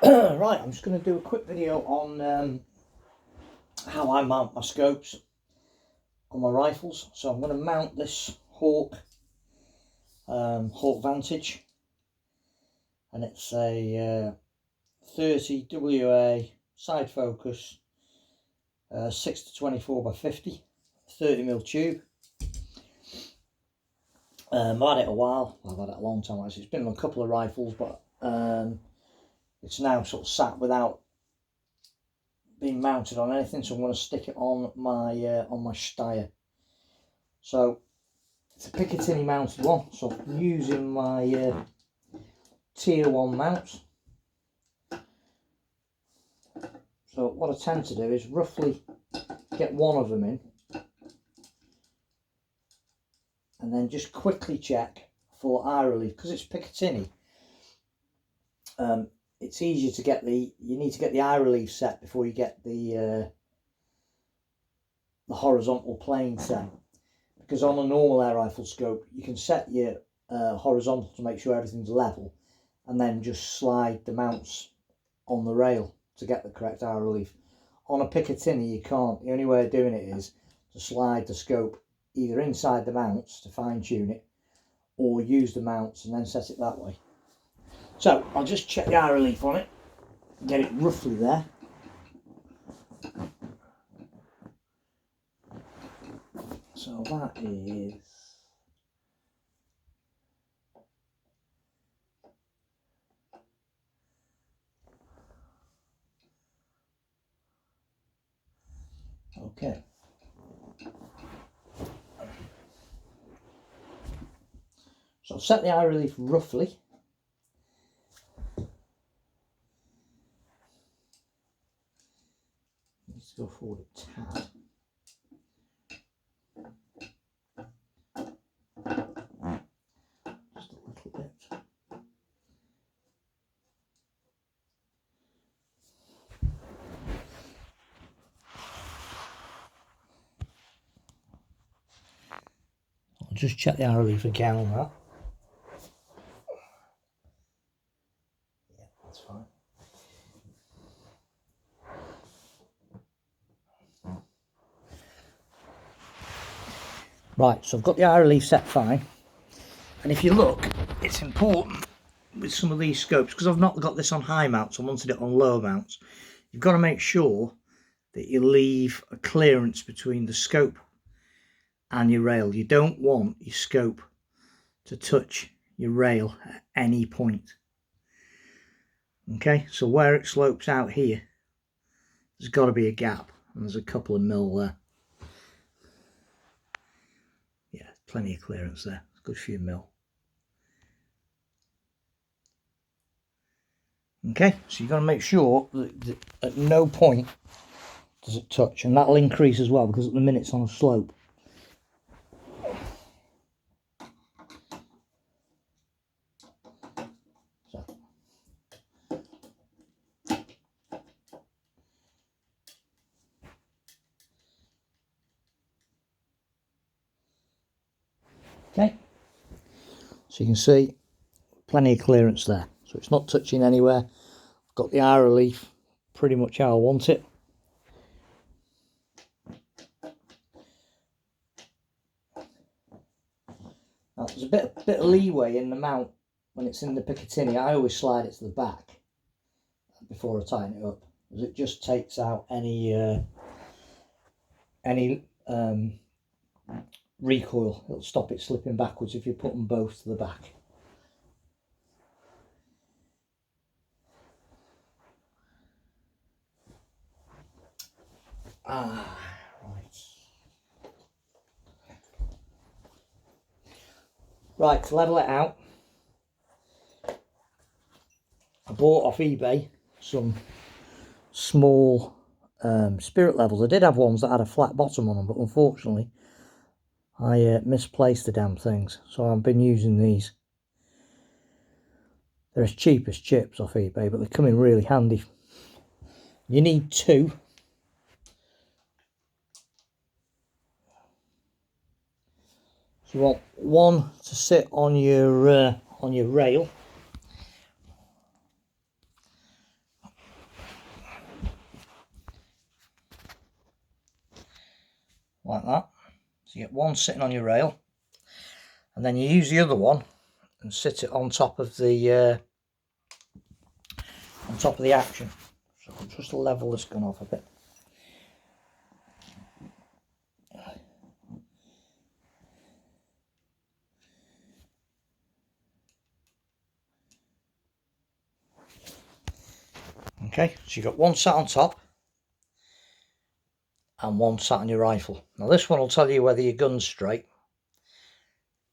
Right, I'm just going to do a quick video on how I mount my scopes on my rifles. So I'm going to mount this Hawk Vantage, and it's a 30 WA side focus, 6 to 24 by 50, 30mm tube. I've had it a while. I've had it a long time actually. It's been on a couple of rifles, but it's now sort of sat without being mounted on anything, so I'm going to stick it on my Steyr. So it's a Picatinny mounted one, so I'm using my tier 1 mounts. So what I tend to do is roughly get one of them in, and then just quickly check for eye relief, because it's Picatinny. It's easier to get you need to get the eye relief set before you get the horizontal plane set, because on a normal air rifle scope you can set your horizontal to make sure everything's level, and then just slide the mounts on the rail to get the correct eye relief. On a Picatinny you can't. The only way of doing it is to slide the scope either inside the mounts to fine tune it, or use the mounts and then set it that way. So I'll just check the eye relief on it, get it roughly there. So that is okay. So I've set the eye relief roughly. Let's go forward a tad. Just a little bit. I'll just check the eye relief again on that. Yeah, that's fine. Right, so I've got the eye relief set fine, and if you look, it's important with some of these scopes, because I've not got this on high mounts, I wanted it on low mounts. You've got to make sure that you leave a clearance between the scope and your rail. You don't want your scope to touch your rail at any point. Okay, so where it slopes out here, there's got to be a gap, and there's a couple of mil there. Yeah, plenty of clearance there, a good few mil. Okay, so you've got to make sure that at no point does it touch, and that'll increase as well, because at the minute it's on a slope. So. Okay, so you can see plenty of clearance there, so it's not touching anywhere. I've got the eye relief pretty much how I want it. Now there's a bit of leeway in the mount when it's in the Picatinny. I always slide it to the back before I tighten it up, because it just takes out any recoil. It'll stop it slipping backwards if you put them both to the back. Right, to level it out, I bought off eBay some small spirit levels. I did have ones that had a flat bottom on them, but unfortunately I misplaced the damn things, so I've been using these. They're as cheap as chips off eBay, but they come in really handy. You need two. So you want one to sit on your rail, like that. So you get one sitting on your rail, and then you use the other one and sit it on top of the action. So I'll just level this gun off a bit. Okay, so you've got one sat on top and one sat on your rifle. Now this one will tell you whether your gun's straight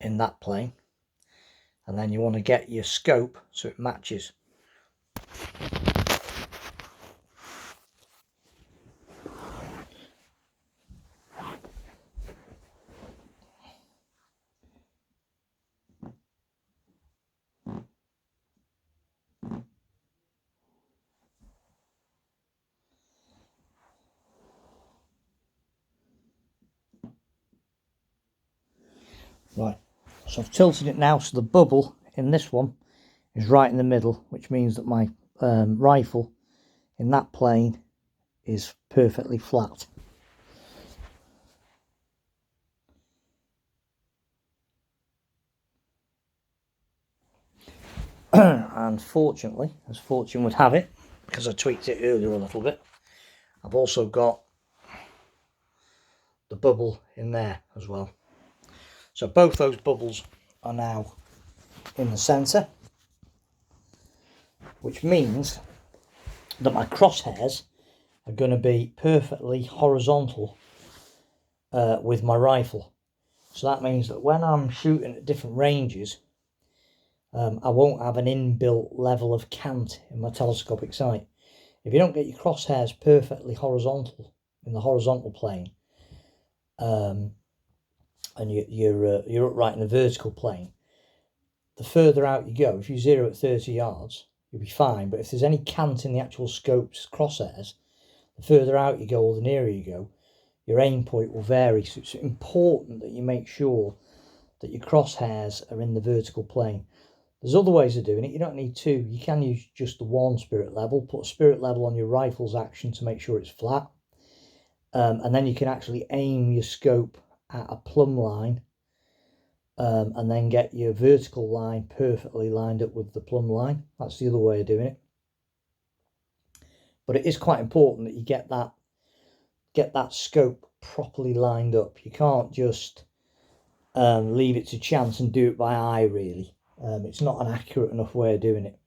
in that plane, and then you want to get your scope so it matches. Right, so I've tilted it now so the bubble in this one is right in the middle, which means that my rifle in that plane is perfectly flat. And fortunately, as fortune would have it, because I tweaked it earlier a little bit, I've also got the bubble in there as well. So both those bubbles are now in the centre, which means that my crosshairs are going to be perfectly horizontal with my rifle. So that means that when I'm shooting at different ranges, I won't have an inbuilt level of cant in my telescopic sight. If you don't get your crosshairs perfectly horizontal in the horizontal plane, and you're upright in the vertical plane, the further out you go, if you zero at 30 yards, you'll be fine. But if there's any cant in the actual scope's crosshairs, the further out you go or the nearer you go, your aim point will vary. So it's important that you make sure that your crosshairs are in the vertical plane. There's other ways of doing it. You don't need two. You can use just the one spirit level. Put a spirit level on your rifle's action to make sure it's flat. And then you can actually aim your scope at a plumb line, and then get your vertical line perfectly lined up with the plumb line. That's the other way of doing it. But it is quite important that you get that scope properly lined up. You can't just leave it to chance and do it by eye, really. It's not an accurate enough way of doing it.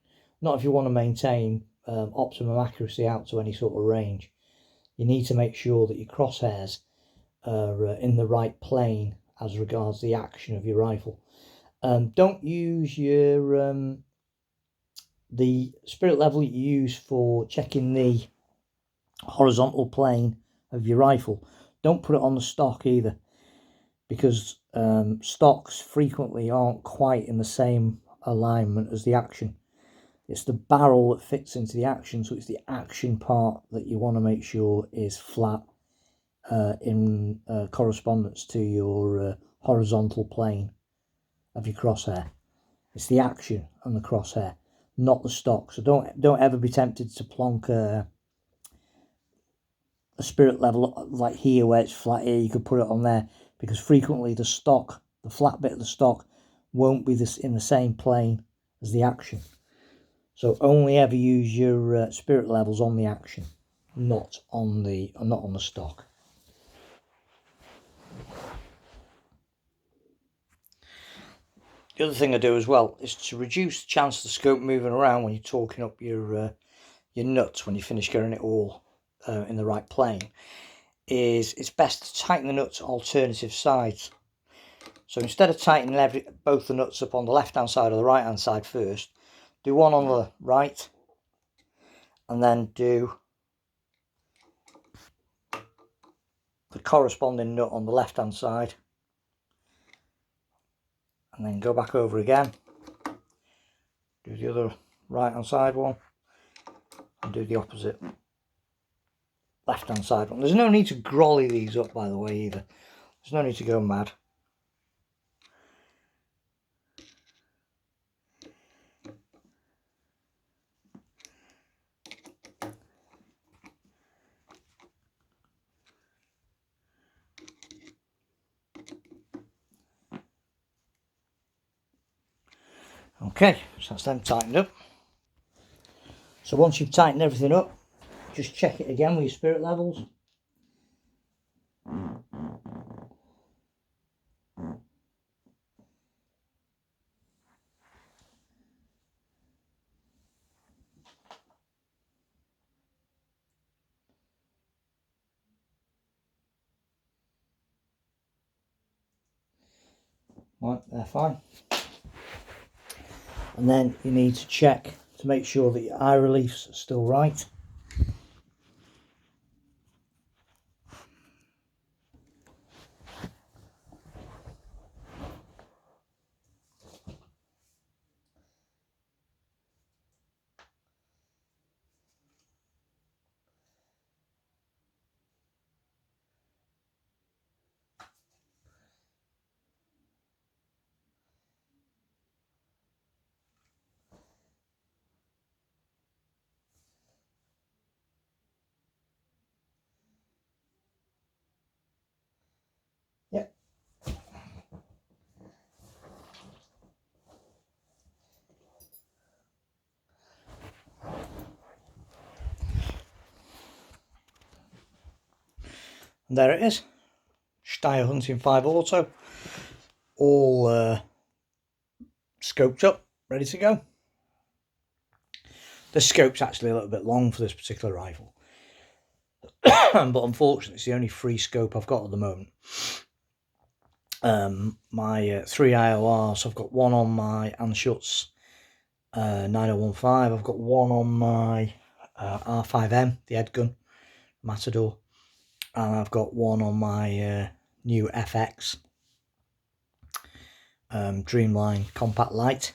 Not if you want to maintain optimum accuracy out to any sort of range. You need to make sure that your crosshairs are in the right plane as regards the action of your rifle. Don't use your the spirit level you use for checking the horizontal plane of your rifle. Don't put it on the stock either, because stocks frequently aren't quite in the same alignment as the action. It's the barrel that fits into the action, so it's the action part that you want to make sure is flat in correspondence to your horizontal plane of your crosshair. It's the action and the crosshair, not the stock. So don't ever be tempted to plonk a spirit level like here where it's flat here. You could put it on there, because frequently the stock, the flat bit of the stock, won't be in the same plane as the action. So only ever use your spirit levels on the action, not on the stock. The other thing I do as well is to reduce the chance of the scope moving around when you're torquing up your nuts when you finish getting it all in the right plane. It's best to tighten the nuts alternative sides. So instead of tightening both the nuts up on the left hand side or the right hand side first, do one on the right, and then do the corresponding nut on the left hand side, and then go back over again, do the other right hand side one, and do the opposite left hand side one. There's no need to grolly these up, by the way, either. There's no need to go mad. Okay, so that's them tightened up. So once you've tightened everything up, just check it again with your spirit levels. Right, they're fine. And then you need to check to make sure that your eye reliefs are still right. Yep. And there it is. Steyr Hunting 5 Auto. All scoped up, ready to go. The scope's actually a little bit long for this particular rifle. But unfortunately, it's the only free scope I've got at the moment. My 3 IORs, I've got one on my Anschutz 9015. I've got one on my R5M, the head gun, Matador. And I've got one on my new FX Dreamline Compact Light.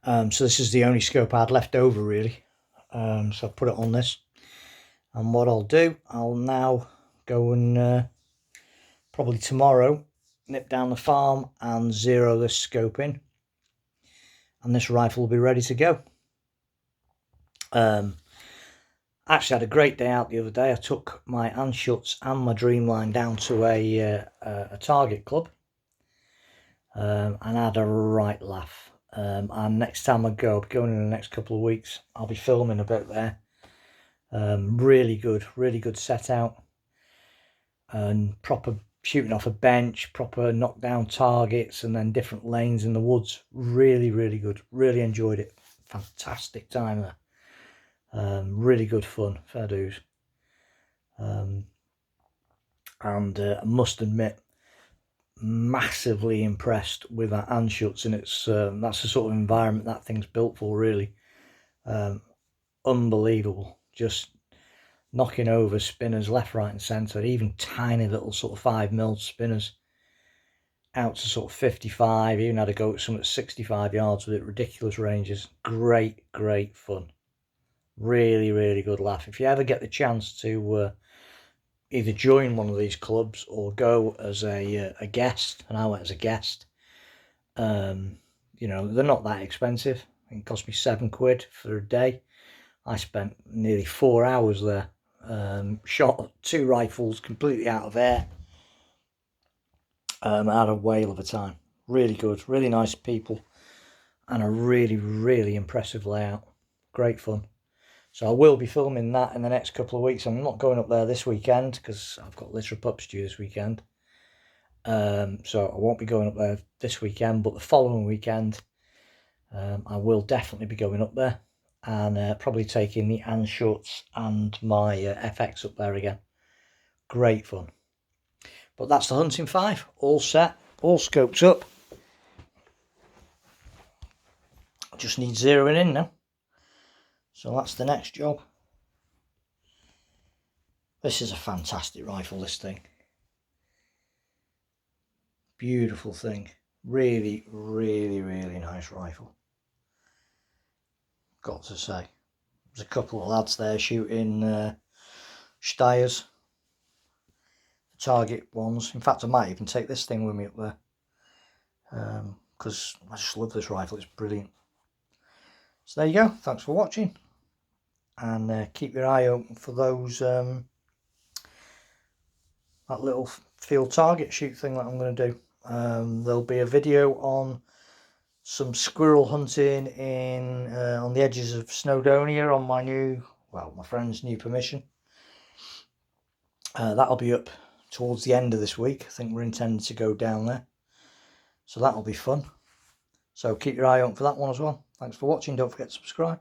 So this is the only scope I had left over, really. So I've put it on this. And what I'll do, I'll now go and probably tomorrow nip down the farm and zero this scope in. And this rifle will be ready to go. Actually had a great day out the other day. I took my Anschutz and my Dreamline down to a target club. And I had a right laugh. And next time I go, I'll be going in the next couple of weeks, I'll be filming a bit there. Really good set out. And proper shooting off a bench, proper knockdown targets, and then different lanes in the woods. Really good. Really enjoyed it. Fantastic time there. Really good fun. Fair dues. And I must admit, massively impressed with that Anschutz, and it's that's the sort of environment that thing's built for, really. Unbelievable. Just knocking over spinners left, right and centre, even tiny little sort of 5mm spinners out to sort of 55, even had to go at some at 65 yards with it, ridiculous ranges. Great fun. Really good laugh. If you ever get the chance to either join one of these clubs or go as a guest, and I went as a guest, you know, they're not that expensive. It cost me £7 for a day. I spent nearly 4 hours there. Shot 2 rifles completely out of air. I had a whale of a time. Really good, really nice people, and a really impressive layout. Great fun. So I will be filming that in the next couple of weeks. I'm not going up there this weekend because I've got litter of pups due this weekend. So I won't be going up there this weekend, but the following weekend I will definitely be going up there, and probably taking the Anschutz and my FX up there again. Great fun. But that's the Hunting 5, all set, all scoped up. Just need zeroing in now. So that's the next job. This is a fantastic rifle, this thing. Beautiful thing. Really nice rifle. Got to say. There's a couple of lads there shooting Steyrs. Target ones. In fact, I might even take this thing with me up there. Because I just love this rifle. It's brilliant. So there you go. Thanks for watching. And keep your eye open for those that little field target shoot thing that I'm going to do. There'll be a video on some squirrel hunting in on the edges of Snowdonia on my friend's new permission. That'll be up towards the end of this week. I think we're intending to go down there, so that'll be fun. So keep your eye out for that one as well. Thanks for watching. Don't forget to subscribe.